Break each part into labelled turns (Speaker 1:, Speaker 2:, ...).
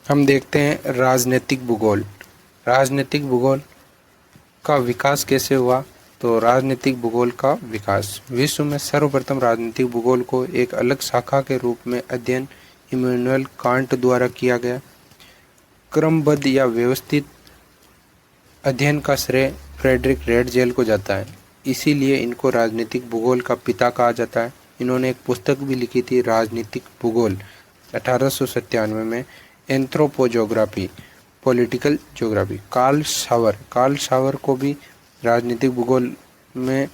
Speaker 1: हम देखते हैं राजनीतिक भूगोल। राजनीतिक भूगोल का विकास कैसे हुआ? तो राजनीतिक भूगोल का विकास विश्व में सर्वप्रथम राजनीतिक भूगोल को एक अलग शाखा के रूप में अध्ययन इमैनुअल कांट द्वारा किया गया। क्रमबद्ध या व्यवस्थित अध्ययन का श्रेय फ्रेडरिक रेडजेल को जाता है, इसीलिए इनको राजनीतिक भूगोल का पिता कहा जाता है। इन्होंने एक पुस्तक भी लिखी थी, राजनीतिक भूगोल, 1897 में। एंथ्रोपोजोग्राफी, पॉलिटिकल ज्योग्राफी, कार्ल सावर को भी राजनीतिक भूगोल में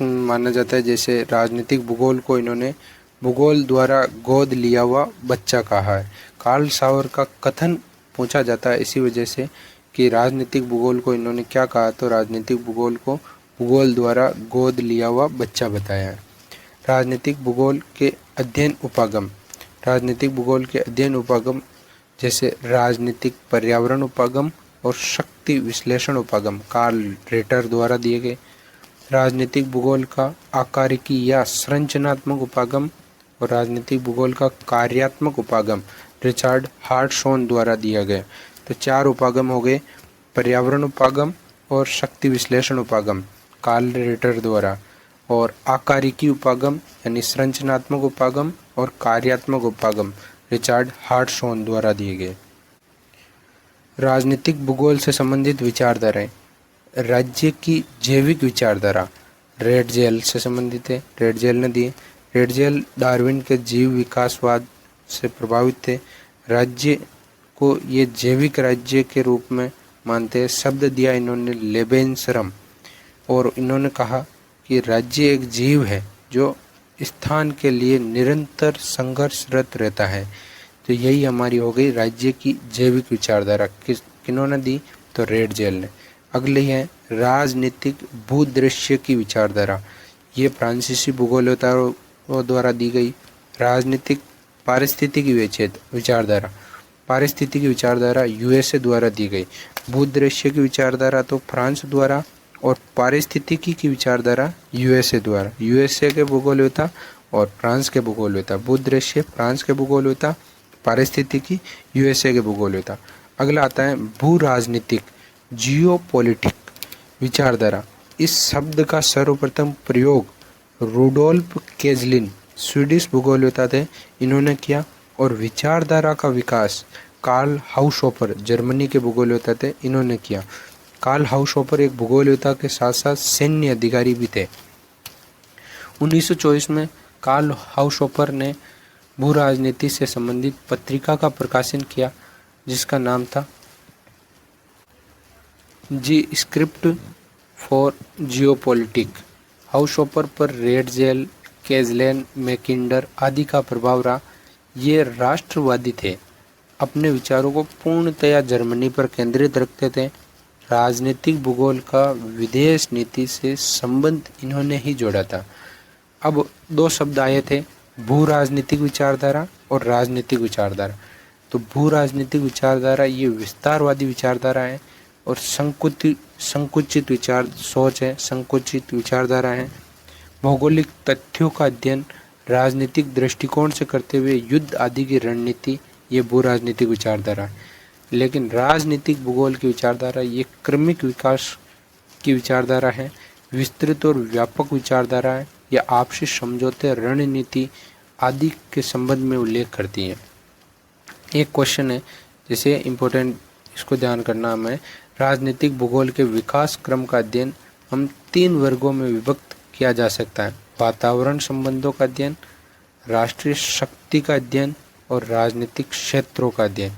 Speaker 1: माना जाता है। जैसे राजनीतिक भूगोल को इन्होंने भूगोल द्वारा गोद लिया हुआ बच्चा कहा है। कार्ल सावर का कथन पूछा जाता है इसी वजह से कि राजनीतिक भूगोल को इन्होंने क्या कहा, तो राजनीतिक भूगोल को भूगोल द्वारा गोद लिया हुआ बच्चा बताया है। राजनीतिक भूगोल के अध्ययन उपागम, राजनीतिक भूगोल के अध्ययन उपागम जैसे राजनीतिक पर्यावरण उपागम और शक्ति विश्लेषण उपागम कार्ल रेटर द्वारा दिए गए। राजनीतिक भूगोल का आकारिकी या संरचनात्मक उपागम और राजनीतिक भूगोल का कार्यात्मक उपागम रिचर्ड हार्टशॉन द्वारा दिया गया। तो चार उपागम हो गए, पर्यावरण उपागम और शक्ति विश्लेषण उपागम कार्ल रेटर द्वारा, और आकारिकी उपागम यानी संरचनात्मक उपागम और कार्यात्मक उपागम रिचर्ड हार्टशॉन द्वारा दिए गए। राजनीतिक भूगोल से संबंधित विचारधाराएं, राज्य की जैविक विचारधारा रेडजेल से संबंधित है, रेडजेल ने दिए। रेडजेल डार्विन के जीव विकासवाद से प्रभावित थे। राज्य को ये जैविक राज्य के रूप में मानते हैं। शब्द दिया इन्होंने लेबेंसरम, और इन्होंने कहा कि राज्य एक जीव है जो स्थान के लिए निरंतर संघर्षरत रहता है। तो यही हमारी हो गई राज्य की जैविक विचारधारा। किन्होंने दी? तो रेडजेल ने। अगले है राजनीतिक भूदृश्य की विचारधारा, ये फ्रांसीसी भूगोलवेत्ताओं द्वारा दी गई। राजनीतिक पारिस्थितिकी विचारधारा, पारिस्थितिकी विचारधारा यूएसए द्वारा दी गई। भूदृश्य की विचारधारा तो फ्रांस द्वारा, और पारिस्थितिकी की विचारधारा यूएसए द्वारा। यूएसए के भूगोलवेत्ता और फ्रांस के भूगोलवेत्ता। भूदृश्य फ्रांस के भूगोलवेत्ता, पारिस्थितिकी यूएसए के भूगोलवेत्ता। अगला आता है भू राजनीतिक जियोपॉलिटिक विचारधारा। इस शब्द का सर्वप्रथम प्रयोग रूडोल्फ केजलिन स्वीडिश भूगोलवेत्ता थे, इन्होंने किया। और विचारधारा का विकास कार्ल हाउसहोफर जर्मनी के भूगोलवेत्ता थे, इन्होंने किया। कार्ल हाउसहोफर एक भूगोलवेत्ता के साथ साथ सैन्य अधिकारी भी थे। 1924 में कार्ल हाउसहोफर ने भू राजनीति से संबंधित पत्रिका का प्रकाशन किया, जिसका नाम था जी स्क्रिप्ट फॉर जियोपॉलिटिक। हाउसहोफर पर रेडजेल, केजलेन, मैकिंडर आदि का प्रभाव रहा। ये राष्ट्रवादी थे, अपने विचारों को पूर्णतया जर्मनी पर केंद्रित रखते थे। राजनीतिक भूगोल का विदेश नीति से संबंध इन्होंने ही जोड़ा था। अब दो शब्द आए थे, भू राजनीतिक विचारधारा और राजनीतिक विचारधारा। तो भू राजनीतिक विचारधारा ये विस्तारवादी विचारधारा है, और संकुचित विचार सोच है, संकुचित विचारधारा है। भौगोलिक तथ्यों का अध्ययन राजनीतिक दृष्टिकोण से करते हुए युद्ध आदि की रणनीति, ये भू राजनीतिक विचारधारा है। लेकिन राजनीतिक भूगोल की विचारधारा ये क्रमिक विकास की विचारधारा है, विस्तृत और व्यापक विचारधारा है। यह आपसी समझौते, रणनीति आदि के संबंध में उल्लेख करती है। एक क्वेश्चन है जैसे इम्पोर्टेंट, इसको ध्यान करना हमें। राजनीतिक भूगोल के विकास क्रम का अध्ययन हम 3 वर्गों में विभक्त किया जा सकता है: वातावरण संबंधों का अध्ययन, राष्ट्रीय शक्ति का अध्ययन और राजनीतिक क्षेत्रों का अध्ययन।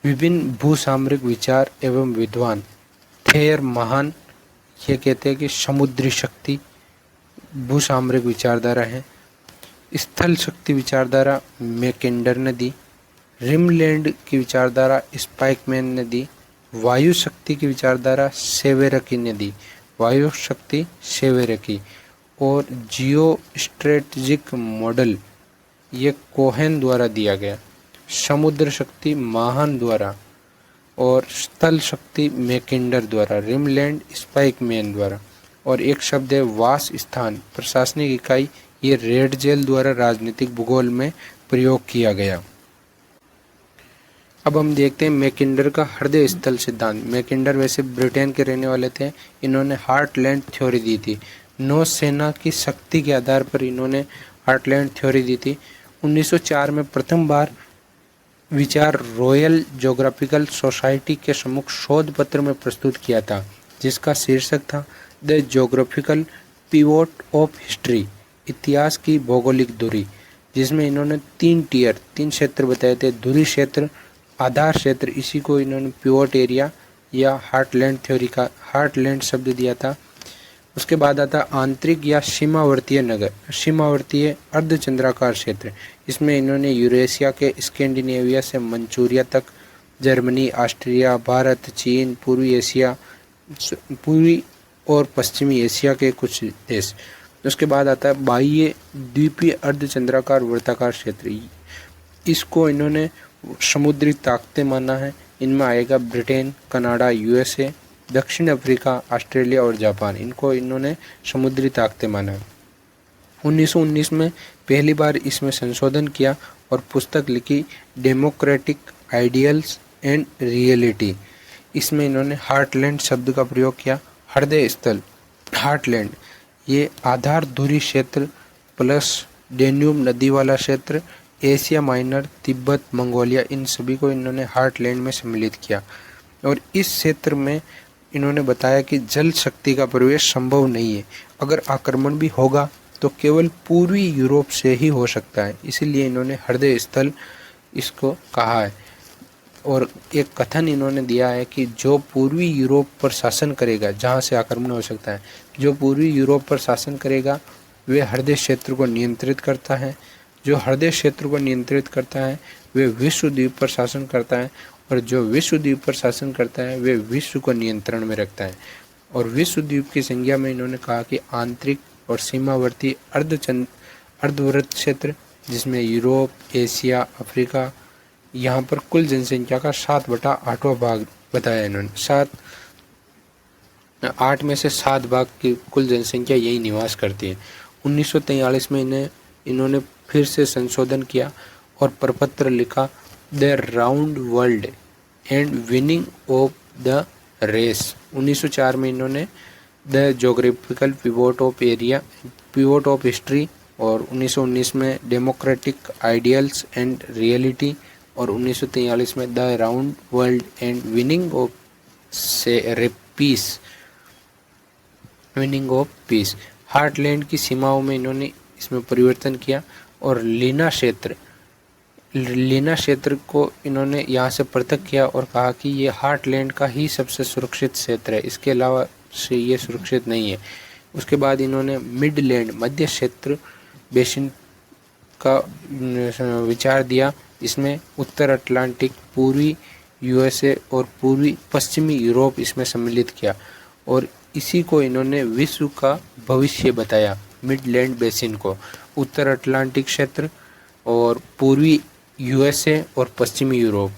Speaker 1: विभिन्न भूसामरिक विचार एवं विद्वान थेयर महान ये कहते हैं कि समुद्री शक्ति भूसामरिक विचारधारा है। स्थल शक्ति विचारधारा मैकिंडर ने दी। रिमलैंड की विचारधारा स्पाइकमैन ने दी। वायु शक्ति की विचारधारा सेवेरकी ने दी, वायु शक्ति सेवेरकी। और जियो स्ट्रेटजिक मॉडल ये कोहेन द्वारा दिया गया। समुद्र शक्ति महान द्वारा और स्थल शक्ति मैकिंडर द्वारा, रिमलैंड स्पाइकमैन द्वारा। और एक शब्द है वास स्थान, प्रशासनिक इकाई, ये रेडजेल द्वारा राजनीतिक भूगोल में प्रयोग किया गया। अब हम देखते हैं मैकिंडर का हृदय स्थल सिद्धांत। मैकिंडर वैसे ब्रिटेन के रहने वाले थे। इन्होंने हार्टलैंड थ्योरी दी थी। नौसेना की शक्ति के आधार पर इन्होंने हार्टलैंड थ्योरी दी थी। 1904 में प्रथम बार विचार रॉयल ज्योग्राफिकल सोसाइटी के सम्मुख शोध पत्र में प्रस्तुत किया था, जिसका शीर्षक था the geographical pivot of history, इतिहास की भौगोलिक धुरी, जिसमें इन्होंने 3 क्षेत्र बताए थे। धुरी क्षेत्र, आधार क्षेत्र, इसी को इन्होंने पिवोट एरिया या हार्टलैंड थ्योरी का हार्टलैंड शब्द दिया था। उसके बाद आता आंतरिक या सीमावर्तीय नगर, सीमावर्तीय अर्धचंद्राकार क्षेत्र। इसमें इन्होंने यूरेशिया के स्कैंडिनेविया से मंचूरिया तक, जर्मनी, ऑस्ट्रिया, भारत, चीन, पूर्वी और पश्चिमी एशिया के कुछ देश। उसके बाद आता है बाह्य द्वीपीय अर्धचंद्राकार वृत्ताकार क्षेत्र। इसको इन्होंने समुद्री ताकतें माना है। इनमें आएगा ब्रिटेन, कनाडा, यूएसए, दक्षिण अफ्रीका, ऑस्ट्रेलिया और जापान। इनको इन्होंने समुद्री ताकतें माना है। 1919 में पहली बार इसमें संशोधन किया और पुस्तक लिखी डेमोक्रेटिक आइडियल्स एंड रियलिटी। इसमें इन्होंने हार्टलैंड शब्द का प्रयोग किया। हृदय स्थल, हार्टलैंड, ये आधार धुरी क्षेत्र प्लस डेन्यूब नदी वाला क्षेत्र, एशिया माइनर, तिब्बत, मंगोलिया, इन सभी को इन्होंने हार्टलैंड में सम्मिलित किया। और इस क्षेत्र में इन्होंने बताया कि जल शक्ति का प्रवेश संभव नहीं है। अगर आक्रमण भी होगा तो केवल पूर्वी यूरोप से ही हो सकता है। इसीलिए इन्होंने हृदय स्थल इसको कहा है। और एक कथन इन्होंने दिया है कि जो पूर्वी यूरोप पर शासन करेगा, जहाँ से आक्रमण हो सकता है, जो पूर्वी यूरोप पर शासन करेगा वे हृदय क्षेत्र को नियंत्रित करता है। जो हृदय क्षेत्र को नियंत्रित करता है वे विश्व द्वीप पर शासन करता है, और जो विश्व द्वीप पर शासन करता है वे विश्व को नियंत्रण में रखता है। और विश्व द्वीप की संज्ञा में इन्होंने कहा कि आंतरिक और सीमावर्ती अर्धवृत्त क्षेत्र, जिसमें यूरोप, एशिया, अफ्रीका, यहाँ पर कुल जनसंख्या का 7/8वां भाग बताया इन्होंने। 8 में से 7 भाग की कुल जनसंख्या यही निवास करती है। 1943 में इन्होंने फिर से संशोधन किया और प्रपत्र लिखा the round world and winning of the race. 1904 में इन्होंने the geographical pivot of history, और 1919 में डेमोक्रेटिक आइडियल्स एंड रियलिटी, और 1943 में the round world and winning of peace. Heartland की सीमाओं में इन्होंने इसमें परिवर्तन किया और लीना क्षेत्र को इन्होंने यहाँ से पृथक किया और कहा कि ये हार्टलैंड का ही सबसे सुरक्षित क्षेत्र है, इसके अलावा से ये सुरक्षित नहीं है। उसके बाद इन्होंने मिडलैंड, मध्य क्षेत्र बेसिन का विचार दिया। इसमें उत्तर अटलांटिक, पूर्वी यूएसए और पूर्वी पश्चिमी यूरोप इसमें सम्मिलित किया, और इसी को इन्होंने विश्व का भविष्य बताया। मिडलैंड बेसिन को उत्तर अटलांटिक क्षेत्र और पूर्वी यूएसए और पश्चिमी यूरोप।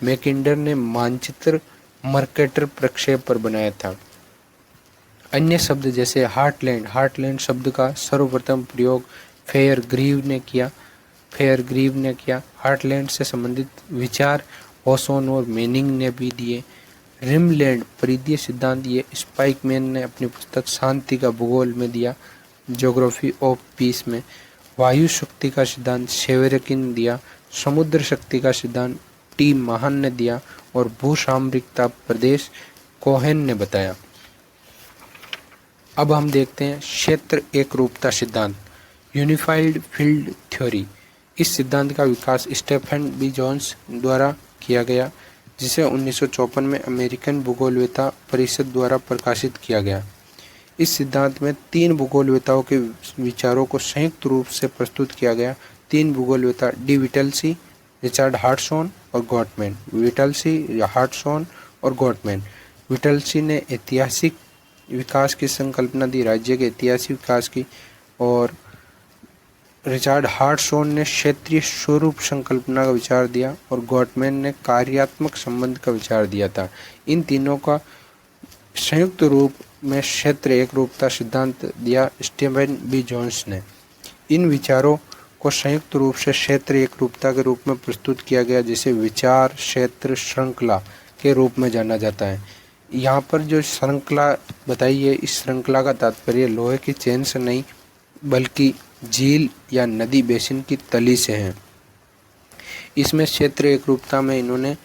Speaker 1: मैकिंडर ने मानचित्र मर्केटर प्रक्षेप पर बनाया था। अन्य शब्द जैसे हार्टलैंड शब्द का सर्वप्रथम प्रयोग फेयरग्रीव ने किया। हार्टलैंड से संबंधित विचार ओसोन और मेनिंग ने भी दिए। रिमलैंड परिधीय सिद्धांत ये स्पाइकमैन ने अपनी पुस्तक शांति का भूगोल में दिया। ज्योग्राफी ऑफ पीस में वायु शक्ति का सिद्धांत शेवेरकिन दिया। समुद्र शक्ति का सिद्धांत टी महान ने दिया, और भूसामरिकता प्रदेश कोहेन ने बताया। अब हम देखते हैं क्षेत्र एकरूपता सिद्धांत, यूनिफाइड फील्ड थ्योरी। इस सिद्धांत का विकास स्टेफन बी जोन्स द्वारा किया गया, जिसे 1954 में अमेरिकन भूगोलवेत्ता परिषद द्वारा प्रकाशित किया गया। इस सिद्धांत में 3 भूगोलवेत्ताओं के विचारों को संयुक्त रूप से प्रस्तुत किया गया। 3 भूगोलवेत्ता डी विटलसी, रिचर्ड हार्टसॉन और गॉटमैन। विटलसी ने ऐतिहासिक विकास की संकल्पना दी, राज्य के ऐतिहासिक विकास की, और रिचर्ड हार्टसॉन ने क्षेत्रीय स्वरूप संकल्पना का विचार दिया, और गॉटमैन ने कार्यात्मक संबंध का विचार दिया था। इन तीनों का संयुक्त रूप में क्षेत्र एकरूपता सिद्धांत दिया स्टीफन बी जोन्स ने। इन विचारों को संयुक्त रूप से क्षेत्र एकरूपता के रूप में प्रस्तुत किया गया, जिसे विचार क्षेत्र श्रृंखला के रूप में जाना जाता है। यहाँ पर जो श्रृंखला बताई है, इस श्रृंखला का तात्पर्य लोहे की चेन से नहीं बल्कि झील या नदी बेसिन की तली से है। इसमें क्षेत्र एकरूपता में इन्होंने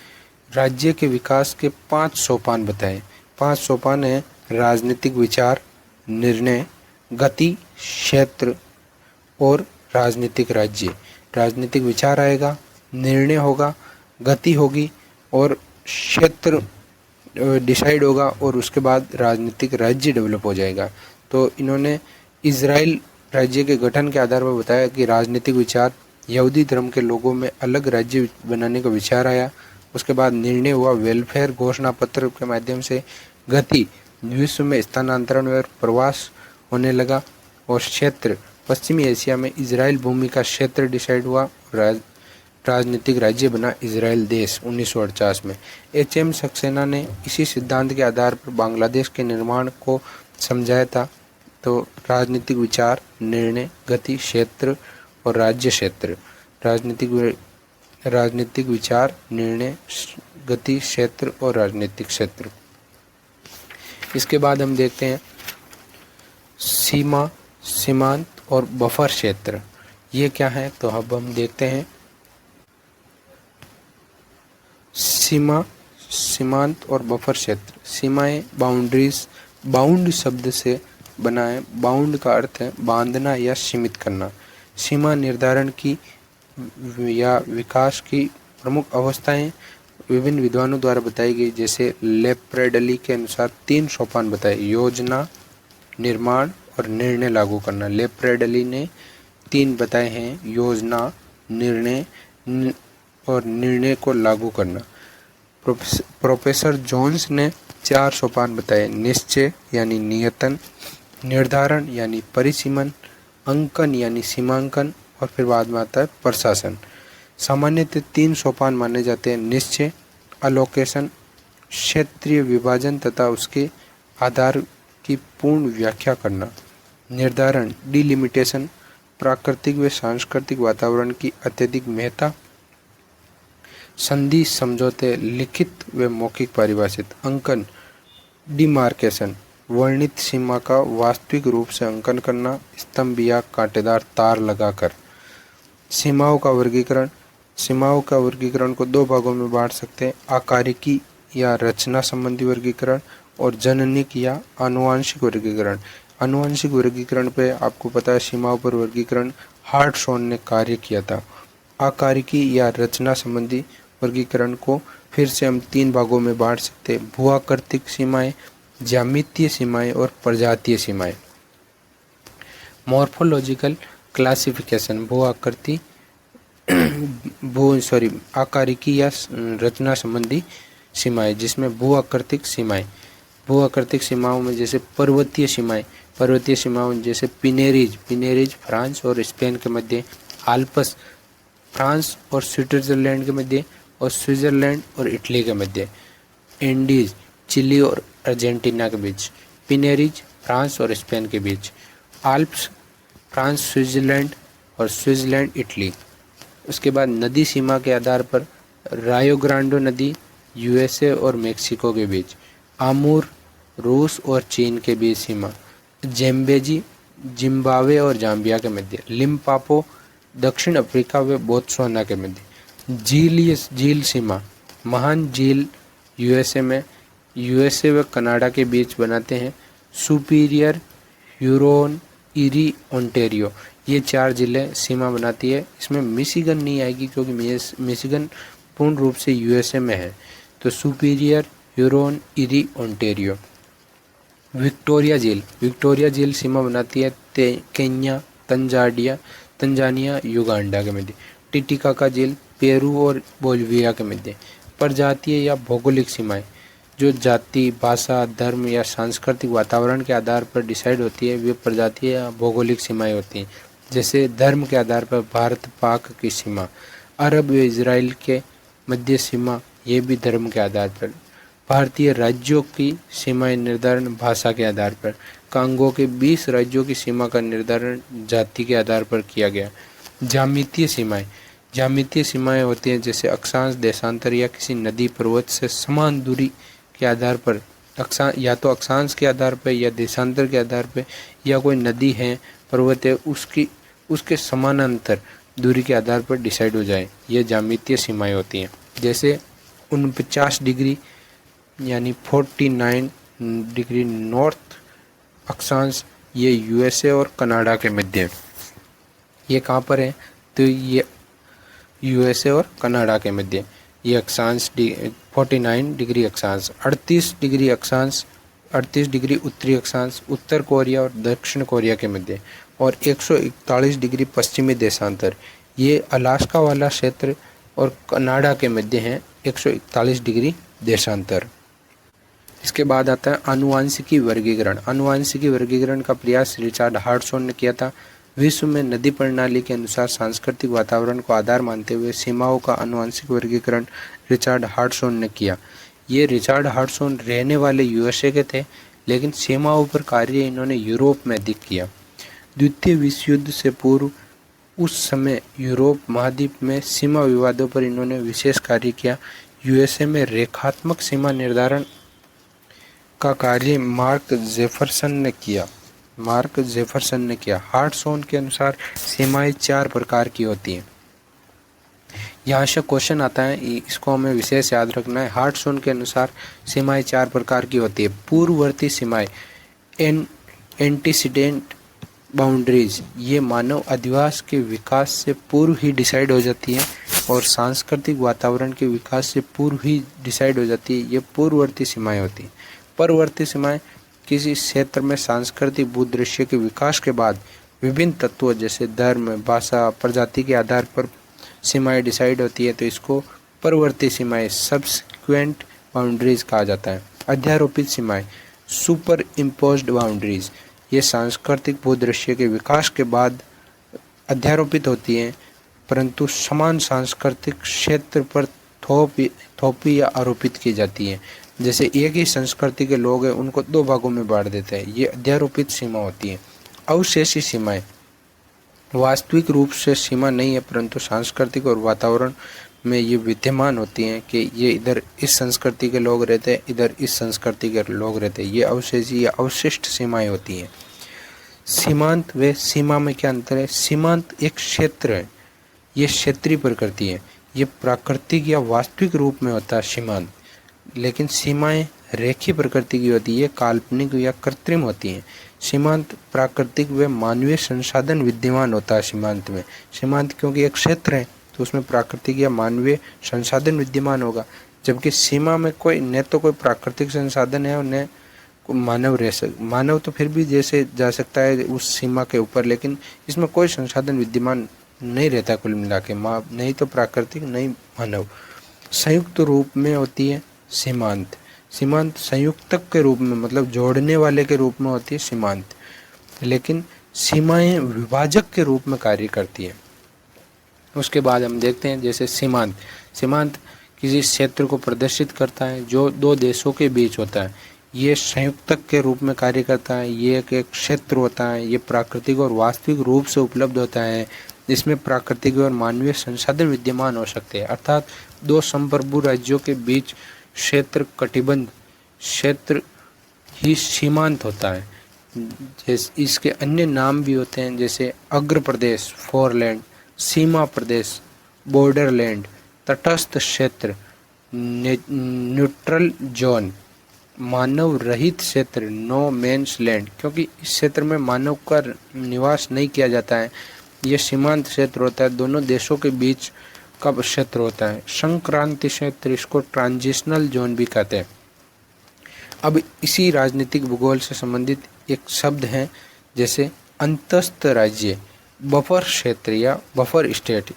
Speaker 1: राज्य के विकास के 5 सोपान बताए। 5 सोपान हैं: राजनीतिक विचार, निर्णय, गति, क्षेत्र और राजनीतिक राज्य। राजनीतिक विचार आएगा, निर्णय होगा, गति होगी और क्षेत्र डिसाइड होगा और उसके बाद राजनीतिक राज्य डेवलप हो जाएगा। तो इन्होंने इजराइल राज्य के गठन के आधार पर बताया कि राजनीतिक विचार, यहूदी धर्म के लोगों में अलग राज्य बनाने का विचार आया। उसके बाद निर्णय हुआ वेलफेयर घोषणा पत्र के माध्यम से। गति, विश्व में स्थानांतरण और प्रवास होने लगा। और क्षेत्र, पश्चिमी एशिया में इजराइल भूमि का क्षेत्र डिसाइड हुआ। राजनीतिक राज्य बना इजराइल देश 1948 में। एच.एम. सक्सेना ने इसी सिद्धांत के आधार पर बांग्लादेश के निर्माण को समझाया था। तो राजनीतिक विचार, निर्णय, गति, क्षेत्र और राज्य क्षेत्र। राजनीतिक विचार, निर्णय, गति, क्षेत्र और राजनीतिक क्षेत्र। इसके बाद हम देखते हैं सीमा, सीमांत और बफर क्षेत्र। ये क्या है? तो अब हम देखते हैं सीमा, सीमांत और बफर क्षेत्र। सीमाएं, बाउंड्रीज, बाउंड शब्द से बना है। बाउंड का अर्थ है बांधना या सीमित करना। सीमा निर्धारण की या विकास की प्रमुख अवस्थाएं विभिन्न विद्वानों द्वारा बताई गई, जैसे लेप्रेडली के अनुसार 3 सोपान बताए: योजना, निर्माण और निर्णय लागू करना। लेप्रेडली ने 3 बताए हैं: योजना, निर्णय और निर्णय को लागू करना। प्रोफेसर जोन्स ने 4 सोपान बताए: निश्चय यानी नियतन, निर्धारण यानी परिसीमन, अंकन यानी सीमांकन और फिर बाद में आता है प्रशासन। सामान्यतः 3 सोपान माने जाते हैं: निश्चय, अलोकेशन, क्षेत्रीय विभाजन तथा उसके आधार की पूर्ण व्याख्या करना। निर्धारण, डिलिमिटेशन, प्राकृतिक व सांस्कृतिक वातावरण की अत्यधिक महत्ता। संधि समझौते, लिखित व मौखिक परिभाषित। अंकन, डिमार्केशन, वर्णित सीमा का वास्तविक रूप से अंकन करना, स्तंभ या कांटेदार तार लगाकर। सीमाओं का वर्गीकरण। सीमाओं का वर्गीकरण को 2 भागों में बांट सकते हैं: आकारिकी या रचना संबंधी वर्गीकरण और जननिक या आनुवंशिक वर्गीकरण। आनुवंशिक वर्गीकरण पे आपको पता है सीमाओं पर वर्गीकरण हार्टशॉन ने कार्य किया था। आकारिकी या रचना संबंधी वर्गीकरण को फिर से हम 3 भागों में बांट सकते हैं: भू-आकृतिक सीमाएं, ज्यामितीय सीमाएं और प्रजातीय सीमाएं। Morphological classification. आकारिकी या रचना संबंधी सीमाएं, जिसमें भू-आकृतिक सीमाएं। भू-आकृतिक सीमाओं में जैसे पर्वतीय सीमाएं। पर्वतीय सीमाओं जैसे पिनेरीज फ्रांस और स्पेन के मध्य, आल्प्स फ्रांस और स्विट्जरलैंड के मध्य और स्विट्जरलैंड और इटली के मध्य, एंडीज चिली और अर्जेंटीना के बीच, पिनेरीज फ्रांस और स्पेन के बीच, आल्प्स फ्रांस स्विट्जरलैंड और स्विट्जरलैंड इटली। उसके बाद नदी सीमा के आधार पर रायो ग्रांडे नदी यूएसए और मेक्सिको के बीच, आमूर रूस और चीन के बीच सीमा, जेम्बेजी जिम्बाब्वे और जाम्बिया के मध्य, लिम्पापो दक्षिण अफ्रीका व बोत्सवाना के मध्य। झील सीमा, महान झील यूएसए में यूएसए व कनाडा के बीच बनाते हैं, सुपीरियर, ह्यूरोन, इरी, ओंटारियो, ये 4 जिले सीमा बनाती है। इसमें मिशिगन नहीं आएगी क्योंकि मिशिगन पूर्ण रूप से यूएसए में है। तो superior, Huron, eri, Ontario. Victoria झील सीमा बनाती है केन्या, तंजानिया, युगांडा के मध्य। टिटिकाका झील पेरू और बोलिविया के मध्य। प्रजातीय या भौगोलिक सीमाएं, जो जाति, भाषा, धर्म या सांस्कृतिक वातावरण के आधार पर डिसाइड होती है, वे प्रजातीय या भौगोलिक सीमाएं होती हैं। जैसे धर्म के आधार पर भारत पाक की सीमा, अरब व इजराइल के मध्य सीमा, ये भी धर्म के आधार पर। भारतीय राज्यों की सीमाएं निर्धारण भाषा के आधार पर। कांगो के 20 राज्यों की सीमा का निर्धारण जाति के आधार पर किया गया। ज्यामितीय सीमाएं, ज्यामितीय सीमाएं होती हैं जैसे अक्षांश, देशांतर या किसी नदी पर्वत से समान दूरी के आधार पर, या तो अक्षांश के आधार पर या देशांतर के आधार पर, या कोई नदी है, पर्वत है, उसके समानांतर दूरी के आधार पर डिसाइड हो जाए, ये ज्यामितीय सीमाएं होती हैं। जैसे 49 डिग्री यानी 49 डिग्री नॉर्थ अक्षांश, ये यूएसए और कनाडा के मध्य, ये कहाँ पर है, तो ये यूएसए और कनाडा के मध्य ये अक्षांश 49 डिग्री अक्षांश। 38 डिग्री अक्षांश, 38 डिग्री उत्तरी अक्षांश उत्तर कोरिया और दक्षिण कोरिया के मध्य, और 141 डिग्री पश्चिमी देशांतर, ये अलास्का वाला क्षेत्र और कनाडा के मध्य हैं 141 डिग्री देशांतर। इसके बाद आता है आनुवांशिकी वर्गीकरण। आनुवांशिकी वर्गीकरण का प्रयास रिचर्ड हार्टसॉन ने किया था। विश्व में नदी प्रणाली के अनुसार सांस्कृतिक वातावरण को आधार मानते हुए सीमाओं का आनुवांशिक वर्गीकरण रिचर्ड हार्टसॉन ने किया। ये रिचर्ड हार्टसॉन रहने वाले यूएसए के थे, लेकिन सीमाओं पर कार्य इन्होंने यूरोप में अधिक किया। द्वितीय विश्व युद्ध से पूर्व उस समय यूरोप महाद्वीप में सीमा विवादों पर इन्होंने विशेष कार्य किया। यूएसए में रेखात्मक सीमा निर्धारण का कार्य मार्क जेफरसन ने किया। हार्टसॉन के अनुसार सीमाएं 4 प्रकार की होती हैं। यहाँ से क्वेश्चन आता है, इसको हमें विशेष याद रखना है। हार्टसॉन के अनुसार सीमाएं 4 प्रकार की होती है। पूर्ववर्ती सीमाएं, एंटीसीडेंट बाउंड्रीज, ये मानव अधिवास के विकास से पूर्व ही डिसाइड हो जाती है और सांस्कृतिक वातावरण के विकास से पूर्व ही डिसाइड हो जाती है। ये पूर्ववर्ती सीमाएं होती हैं। परवर्ती सीमाएं किसी क्षेत्र में सांस्कृतिक भूदृश्य के विकास के बाद विभिन्न तत्वों जैसे धर्म, भाषा, प्रजाति के आधार पर सीमाएं डिसाइड होती है, तो इसको परवर्ती सीमाएं, सब्सिक्वेंट बाउंड्रीज कहा जाता है। अध्यारोपित सीमाएं, सुपर इम्पोज्ड बाउंड्रीज, ये सांस्कृतिक भूदृश्य के विकास के बाद अध्यारोपित होती हैं, परंतु समान सांस्कृतिक क्षेत्र पर थोपी या आरोपित की जाती है। जैसे एक ही संस्कृति के लोग हैं, उनको 2 भागों में बांट देते हैं, ये अध्यारोपित सीमा होती है। अवशेषी सीमाएं, वास्तविक रूप से सीमा नहीं है, परंतु सांस्कृतिक और वातावरण में ये विद्यमान होती हैं कि ये इधर इस संस्कृति के लोग रहते हैं, इधर इस संस्कृति के लोग रहते हैं, ये अवशेषी या अवशिष्ट सीमाएं होती हैं। सीमांत व सीमा में क्या अंतर है? सीमांत एक क्षेत्र है, ये क्षेत्रीय प्रकृति है, ये प्राकृतिक या वास्तविक रूप में होता है सीमांत। लेकिन सीमाएं रेखीय प्रकृति की होती है, काल्पनिक या कृत्रिम होती हैं। सीमांत प्राकृतिक व मानवीय संसाधन विद्यमान होता है सीमांत में। सीमांत क्योंकि एक क्षेत्र है तो उसमें प्राकृतिक या मानवीय संसाधन विद्यमान होगा, जबकि सीमा में कोई न तो कोई प्राकृतिक संसाधन है और न मानव मानव तो फिर भी जैसे जा सकता है उस सीमा के ऊपर, लेकिन इसमें कोई संसाधन विद्यमान नहीं रहता कुल मिला के, नहीं तो प्राकृतिक नहीं मानव। संयुक्त रूप में होती है सीमांत। सीमांत संयुक्तक के रूप में, मतलब जोड़ने वाले के रूप में होती है सीमांत, लेकिन सीमाएं विभाजक के रूप में कार्य करती है। उसके बाद हम देखते हैं जैसे सीमांत। सीमांत किसी क्षेत्र को प्रदर्शित करता है जो 2 देशों के बीच होता है। ये संयुक्तक के रूप में कार्य करता है, ये एक क्षेत्र होता है, ये प्राकृतिक और वास्तविक रूप से उपलब्ध होता है, जिसमें प्राकृतिक और मानवीय संसाधन विद्यमान हो सकते हैं। अर्थात 2 संप्रभु राज्यों के बीच क्षेत्र कटिबंध क्षेत्र ही सीमांत होता है। जैसे इसके अन्य नाम भी होते हैं, जैसे अग्र प्रदेश फोरलैंड, सीमा प्रदेश बॉर्डरलैंड, तटस्थ क्षेत्र न्यूट्रल जोन, मानव रहित क्षेत्र नो मैन्स लैंड, क्योंकि इस क्षेत्र में मानव का निवास नहीं किया जाता है। यह सीमांत क्षेत्र होता है, दोनों देशों के बीच का क्षेत्र होता है। संक्रांति क्षेत्र, इसको ट्रांजिशनल जोन भी कहते हैं। अब इसी राजनीतिक भूगोल से संबंधित एक शब्द है जैसे अंतस्थ राज्य, बफर क्षेत्र या बफर स्टेट।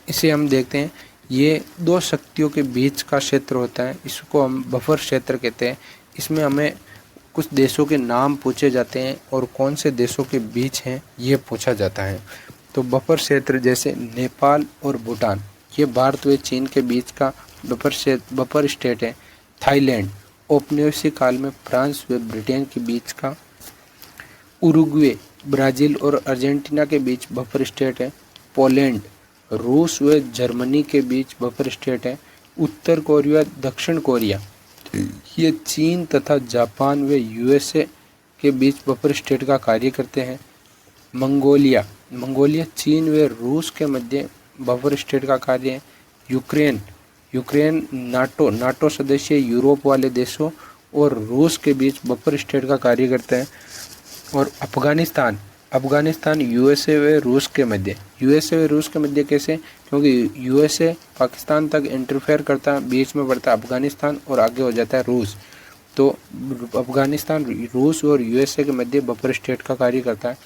Speaker 1: इसे हम देखते हैं, ये 2 शक्तियों के बीच का क्षेत्र होता है, इसको हम बफर क्षेत्र कहते हैं। इसमें हमें कुछ देशों के नाम पूछे जाते हैं और कौन से देशों के बीच हैं ये पूछा जाता है। तो बफर क्षेत्र जैसे नेपाल और भूटान, ये भारत व चीन के बीच का बफर स्टेट है। थाईलैंड औपनिवेशिक काल में फ्रांस व ब्रिटेन के बीच का, उरुग्वे ब्राज़ील और अर्जेंटीना के बीच बफर स्टेट है पोलैंड। रूस व जर्मनी के बीच बफर स्टेट है उत्तर कोरिया दक्षिण कोरिया। ये चीन तथा जापान व यूएसए के बीच बफर स्टेट का कार्य करते हैं। मंगोलिया मंगोलिया चीन व रूस के मध्य बफर स्टेट का कार्य है। यूक्रेन नाटो सदस्य यूरोप वाले देशों और रूस के बीच बफर स्टेट का कार्य करता है। और अफगानिस्तान यूएसए व रूस के मध्य कैसे? क्योंकि यूएसए पाकिस्तान तक इंटरफेयर करता है, बीच में पड़ता है अफगानिस्तान और आगे हो जाता है रूस। तो अफगानिस्तान रूस और यूएसए के मध्य बफर स्टेट का कार्य करता है।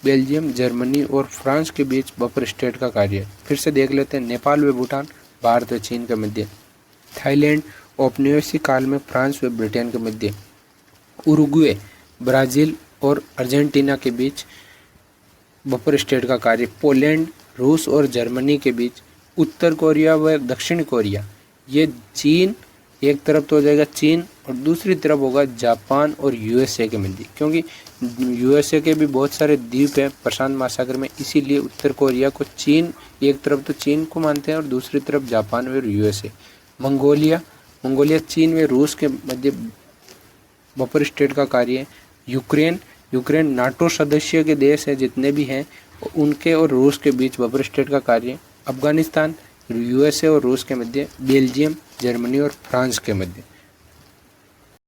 Speaker 1: बेल्जियम जर्मनी और फ्रांस के बीच बफर स्टेट का कार्य। फिर से देख लेते हैं, नेपाल व भूटान भारत व चीन के मध्य। थाईलैंड औपनिवेशिक काल में फ्रांस व ब्रिटेन के मध्य। उरुग्वे ब्राज़ील और अर्जेंटीना के बीच बफर स्टेट का कार्य। पोलैंड रूस और जर्मनी के बीच। उत्तर कोरिया व दक्षिण कोरिया, ये चीन एक तरफ तो हो जाएगा चीन और दूसरी तरफ होगा जापान और यूएसए के मध्य, क्योंकि यूएसए के भी बहुत सारे द्वीप हैं प्रशांत महासागर में, इसीलिए उत्तर कोरिया को चीन एक तरफ तो चीन को मानते हैं और दूसरी तरफ जापान और यूएसए। मंगोलिया चीन व रूस के मध्य बफर स्टेट का कार्य है। यूक्रेन नाटो सदस्य के देश हैं जितने भी हैं उनके और रूस के बीच बफर स्टेट का कार्य है। अफगानिस्तान यूएसए और रूस के मध्य। बेल्जियम जर्मनी और फ्रांस के मध्य।